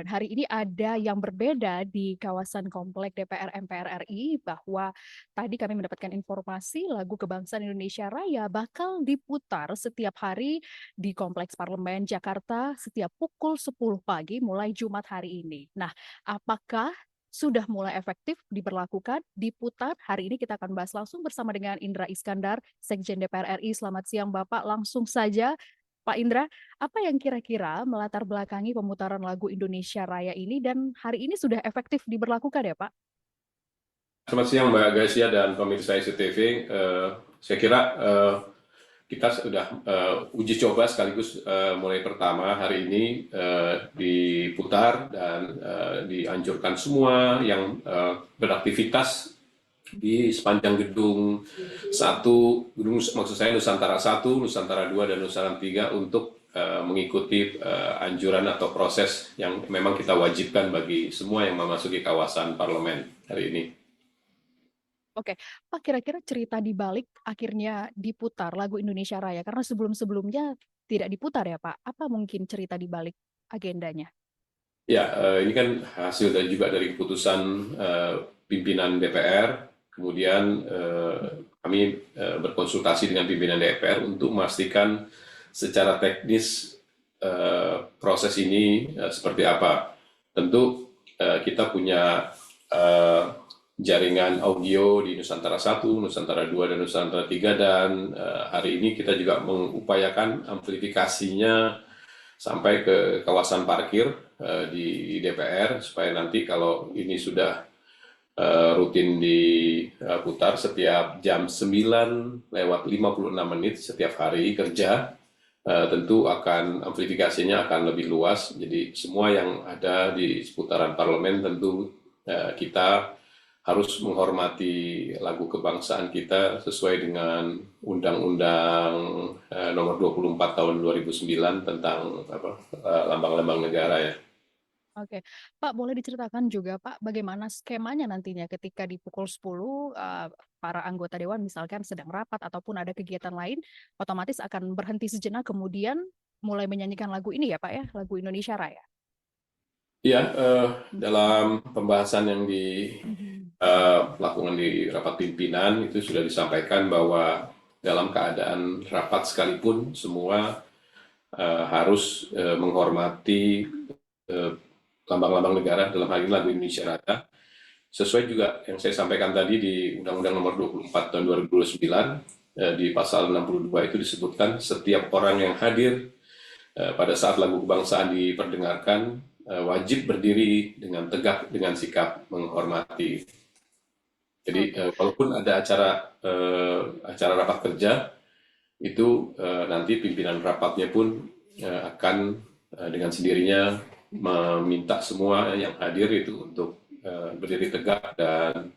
Hari ini ada yang berbeda di kawasan komplek DPR MPR RI bahwa tadi kami mendapatkan informasi lagu Kebangsaan Indonesia Raya bakal diputar setiap hari di Kompleks Parlemen Jakarta setiap pukul 10 pagi mulai Jumat hari ini. Nah, apakah sudah mulai efektif diberlakukan, diputar? Hari ini kita akan bahas langsung bersama dengan Indra Iskandar, Sekjen DPR RI. Selamat siang Bapak, langsung saja Pak Indra, apa yang kira-kira melatar belakangi pemutaran lagu Indonesia Raya ini dan hari ini sudah efektif diberlakukan ya Pak? Selamat siang Mbak Gasia dan pemirsa ICTV. Saya kira kita sudah uji coba sekaligus mulai pertama hari ini diputar dan dianjurkan semua yang beraktivitas di sepanjang gedung satu, gedung maksud saya Nusantara 1, Nusantara 2, dan Nusantara 3 untuk mengikuti anjuran atau proses yang memang kita wajibkan bagi semua yang memasuki kawasan parlemen hari ini. Oke, Pak kira-kira cerita di balik akhirnya diputar lagu Indonesia Raya karena sebelum-sebelumnya tidak diputar ya Pak. Apa mungkin cerita di balik agendanya? Ya, ini kan hasil juga dari keputusan pimpinan DPR. Kemudian kami berkonsultasi dengan pimpinan DPR untuk memastikan secara teknis proses ini seperti apa. Tentu kita punya jaringan audio di Nusantara 1, Nusantara 2, dan Nusantara 3, dan hari ini kita juga mengupayakan amplifikasinya sampai ke kawasan parkir di DPR supaya nanti kalau ini sudah rutin diputar setiap jam 9:56 setiap hari kerja, tentu akan amplifikasinya akan lebih luas. Jadi semua yang ada di seputaran parlemen tentu kita harus menghormati lagu kebangsaan kita sesuai dengan Undang-Undang Nomor 24 Tahun 2009 tentang lambang-lambang negara ya. Oke, Pak boleh diceritakan juga Pak bagaimana skemanya nantinya ketika di pukul 10 para anggota dewan misalkan sedang rapat ataupun ada kegiatan lain otomatis akan berhenti sejenak kemudian mulai menyanyikan lagu ini ya Pak ya, lagu Indonesia Raya. Ya, dalam pembahasan yang dilakukan di rapat pimpinan itu sudah disampaikan bahwa dalam keadaan rapat sekalipun semua harus menghormati lambang-lambang negara, dalam hal ini lagu Indonesia Raya. Sesuai juga yang saya sampaikan tadi di Undang-Undang Nomor 24 Tahun 2009, di pasal 62 itu disebutkan setiap orang yang hadir pada saat lagu kebangsaan diperdengarkan wajib berdiri dengan tegak dengan sikap menghormati. Jadi walaupun ada acara rapat kerja, itu nanti pimpinan rapatnya pun akan dengan sendirinya meminta semua yang hadir itu untuk berdiri tegak dan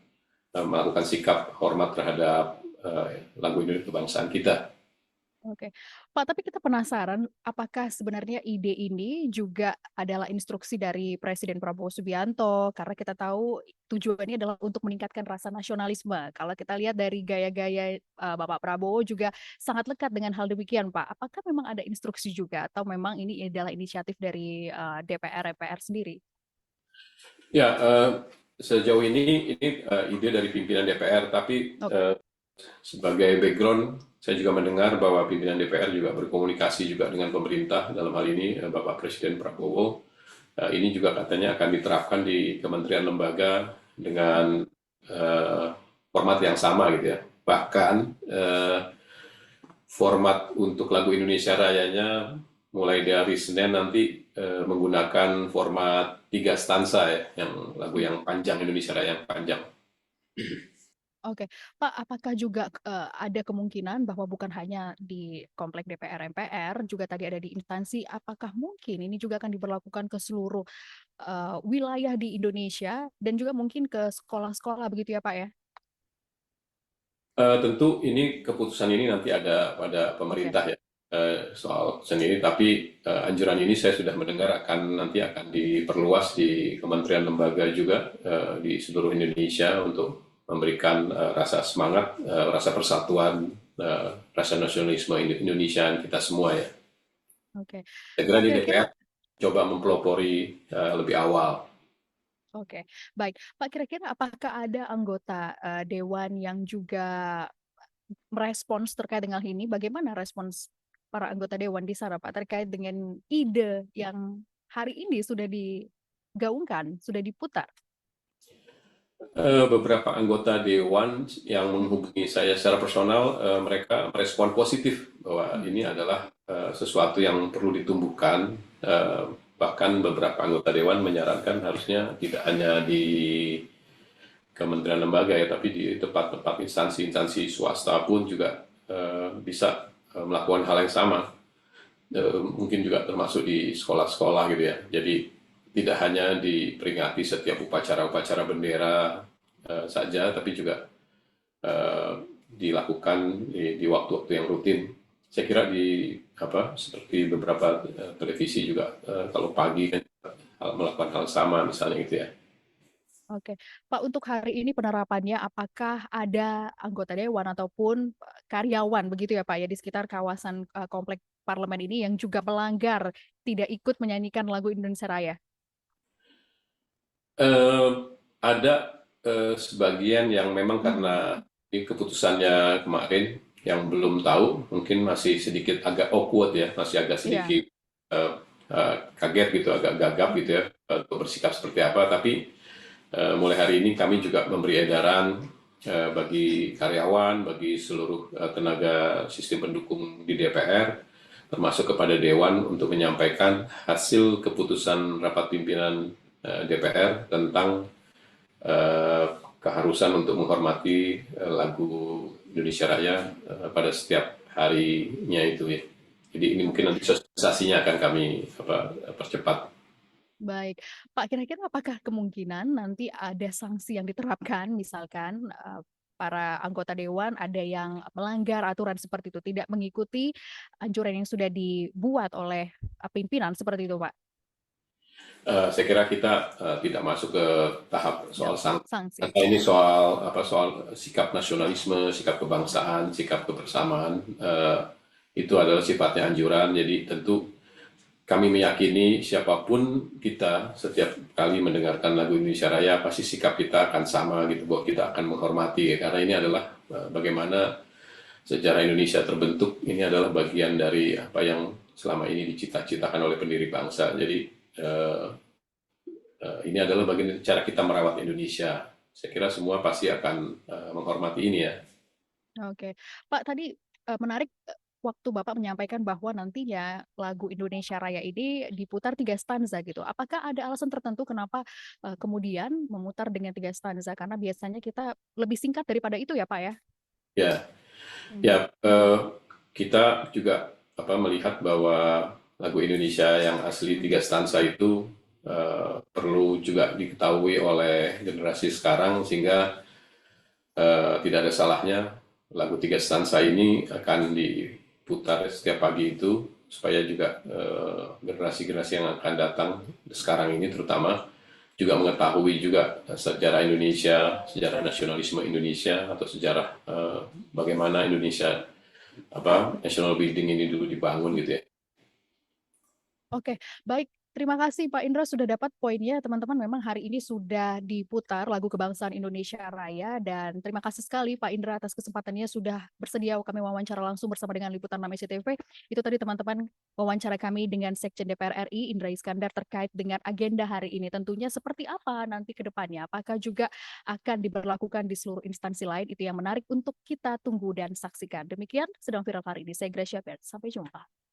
melakukan sikap hormat terhadap lagu Indonesia kebangsaan kita. Oke, Pak, tapi kita penasaran apakah sebenarnya ide ini juga adalah instruksi dari Presiden Prabowo Subianto karena kita tahu tujuannya adalah untuk meningkatkan rasa nasionalisme. Kalau kita lihat dari gaya-gaya Bapak Prabowo juga sangat lekat dengan hal demikian, Pak. Apakah memang ada instruksi juga atau memang ini adalah inisiatif dari DPR MPR sendiri? Ya, sejauh ini ide dari pimpinan DPR, tapi Oke. sebagai background, saya juga mendengar bahwa pimpinan DPR juga berkomunikasi juga dengan pemerintah, dalam hal ini Bapak Presiden Prabowo. Ini juga katanya akan diterapkan di kementerian lembaga dengan format yang sama gitu ya. Bahkan format untuk lagu Indonesia Rayanya mulai dari Senin nanti menggunakan format 3 stansa ya, yang lagu yang panjang, Indonesia Raya yang panjang. Oke, Pak, apakah juga ada kemungkinan bahwa bukan hanya di komplek DPR MPR, juga tadi ada di instansi, apakah mungkin ini juga akan diberlakukan ke seluruh wilayah di Indonesia dan juga mungkin ke sekolah-sekolah begitu ya, Pak ya? Tentu ini keputusan ini nanti ada pada Oke, pemerintah ya, soal keputusan ini, tapi anjuran ini saya sudah mendengar nanti akan diperluas di kementerian lembaga juga di seluruh Indonesia untuk memberikan rasa semangat, rasa persatuan, rasa nasionalisme Indonesia kita semua ya. oke. Saya kira Pak di kira-kira DPR coba mempelopori lebih awal. Oke, baik. Pak, kira-kira apakah ada anggota dewan yang juga merespons terkait dengan hal ini? Bagaimana respons para anggota dewan di sana, Pak, terkait dengan ide yang hari ini sudah digaungkan, sudah diputar? Beberapa anggota dewan yang Hmm. menghubungi saya secara personal, mereka merespon positif bahwa Hmm. ini adalah sesuatu yang perlu ditumbuhkan. Bahkan beberapa anggota dewan menyarankan harusnya tidak hanya di kementerian lembaga ya, tapi di tempat-tempat instansi-instansi swasta pun juga bisa melakukan hal yang sama. Mungkin juga termasuk di sekolah-sekolah gitu ya. Jadi tidak hanya diperingati setiap upacara-upacara bendera saja, tapi juga eh, dilakukan di waktu-waktu yang rutin. Saya kira di apa seperti beberapa televisi juga kalau pagi kan melakukan hal sama misalnya gitu ya. Oke, Pak, untuk hari ini penerapannya apakah ada anggota dewan ataupun karyawan begitu ya Pak ya di sekitar kawasan komplek parlemen ini yang juga melanggar tidak ikut menyanyikan lagu Indonesia Raya? Eh, ada sebagian yang memang Hmm. karena ini keputusannya kemarin yang belum tahu, mungkin masih sedikit agak awkward ya, masih agak Iya. sedikit kaget gitu, agak gagap Hmm. gitu ya, untuk bersikap seperti apa. Tapi mulai hari ini kami juga memberi edaran bagi karyawan, bagi seluruh tenaga sistem pendukung di DPR, termasuk kepada Dewan untuk menyampaikan hasil keputusan rapat pimpinan DPR tentang eh, keharusan untuk menghormati lagu Indonesia Raya pada setiap harinya itu ya. Jadi ini mungkin Oke, nanti sosialisasinya akan kami percepat. baik. Pak, kira-kira apakah kemungkinan nanti ada sanksi yang diterapkan, misalkan para anggota dewan ada yang melanggar aturan seperti itu, tidak mengikuti anjuran yang sudah dibuat oleh pimpinan seperti itu, Pak? Saya kira kita tidak masuk ke tahap Ya, soal sanksi. sanksi. Karena ini soal apa soal sikap nasionalisme, sikap kebangsaan, sikap kebersamaan itu adalah sifatnya anjuran. Jadi tentu kami meyakini siapapun kita setiap kali mendengarkan lagu Indonesia Raya pasti sikap kita akan sama gitu bahwa kita akan menghormati ya. Karena ini adalah bagaimana sejarah Indonesia terbentuk. Ini adalah bagian dari apa yang selama ini dicita-citakan oleh pendiri bangsa. Jadi eh, ini adalah bagian dari cara kita merawat Indonesia. Saya kira semua pasti akan menghormati ini ya. Oke, Pak, tadi menarik waktu Bapak menyampaikan bahwa nantinya lagu Indonesia Raya ini diputar 3 stanza gitu. Apakah ada alasan tertentu kenapa kemudian memutar dengan 3 stanza? Karena biasanya kita lebih singkat daripada itu ya, Pak ya? Ya, Hmm. ya kita juga apa melihat bahwa lagu Indonesia yang asli tiga stansa itu perlu juga diketahui oleh generasi sekarang sehingga tidak ada salahnya lagu tiga stansa ini akan diputar setiap pagi itu supaya juga generasi-generasi yang akan datang sekarang ini terutama juga mengetahui juga sejarah Indonesia, sejarah nasionalisme Indonesia atau sejarah bagaimana Indonesia apa national building ini dulu dibangun gitu ya. Oke, baik. Terima kasih Pak Indra sudah dapat poinnya. Teman-teman, memang hari ini sudah diputar lagu kebangsaan Indonesia Raya dan terima kasih sekali Pak Indra atas kesempatannya sudah bersedia kami wawancara langsung bersama dengan Liputan 6 SCTV. Itu tadi teman-teman wawancara kami dengan Sekjen DPR RI Indra Iskandar terkait dengan agenda hari ini. Tentunya seperti apa nanti ke depannya? Apakah juga akan diberlakukan di seluruh instansi lain? Itu yang menarik untuk kita tunggu dan saksikan. Demikian sedang viral hari ini. Saya Gracia Bert. Sampai jumpa.